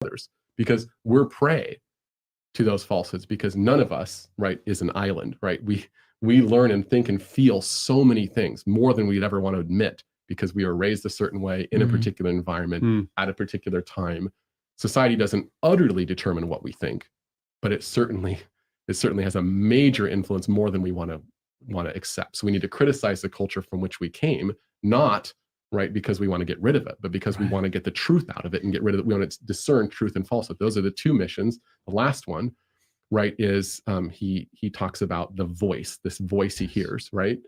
others, because we're prey to those falsehoods, because none of us, right, is an island, right? We learn and think and feel so many things more than we'd ever want to admit, because we are raised a certain way in a particular environment at a particular time. Society doesn't utterly determine what we think, but it certainly has a major influence, more than we want to accept. So we need to criticize the culture from which we came, not right because we want to get rid of it, but because we want to get the truth out of it and get rid of it. We want to discern truth and falsehood. Those are the two missions. The last one, right, is he talks about the voice, this voice he hears, right?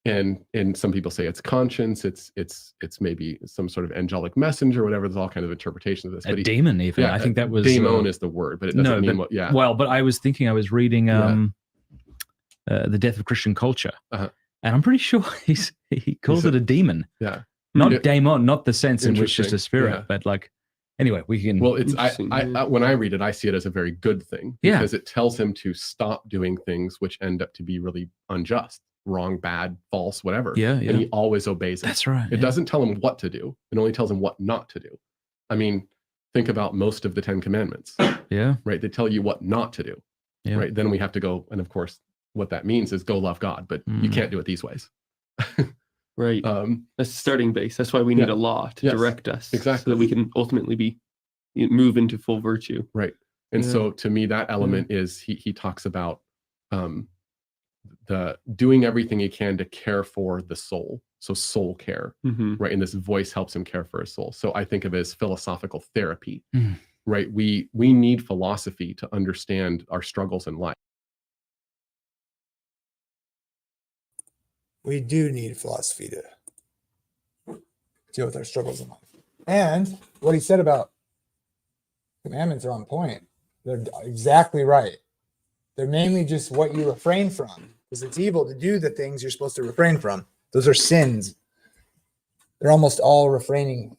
And some people say it's conscience, it's maybe some sort of angelic messenger or whatever. There's all kinds of interpretations of this. A demon, even. I think that was daemon is the word, but it doesn't mean what. Yeah. Well, but I was reading The Death of Christian Culture, and I'm pretty sure he calls it a demon. Yeah. Not daemon, not the sense in which just a spirit, but like. Anyway, we can. Well, it's when I read it, I see it as a very good thing, because it tells him to stop doing things which end up to be really unjust, wrong, bad, false, whatever. Yeah. And he always obeys it. That's right. It doesn't tell him what to do. It only tells him what not to do. I mean, think about most of the 10 Commandments. Yeah. Right. They tell you what not to do. Yeah. Right. Then we have to go, and of course, what that means is go love God, but you can't do it these ways. Right. That's the starting base. That's why we need a law to direct us. Exactly. So that we can ultimately move into full virtue. Right. And so to me, that element is he talks about the doing everything he can to care for the soul. So soul care, right? And this voice helps him care for his soul. So I think of it as philosophical therapy, right? We need philosophy to understand our struggles in life. We do need philosophy to deal with our struggles in life. And what he said about commandments are on point. They're exactly right. They're mainly just what you refrain from, because it's evil to do the things you're supposed to refrain from. Those are sins. They're almost all refraining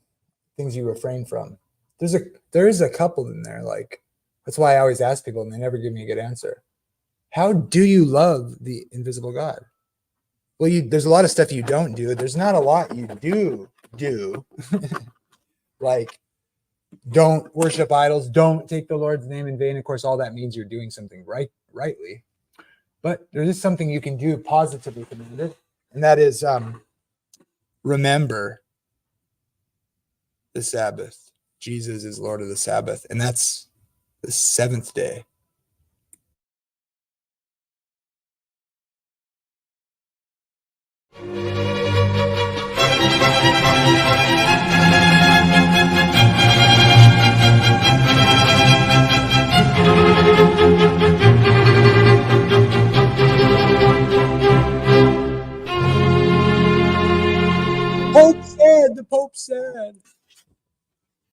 things you refrain from. There is a couple in there. Like, that's why I always ask people, and they never give me a good answer. How do you love the invisible God? Well, there's a lot of stuff you don't do. There's not a lot you do. Like, don't worship idols. Don't take the Lord's name in vain. Of course, all that means you're doing something rightly. But there is something you can do positively commanded, and that is remember the Sabbath. Jesus is Lord of the Sabbath, and that's the seventh day. The Pope said.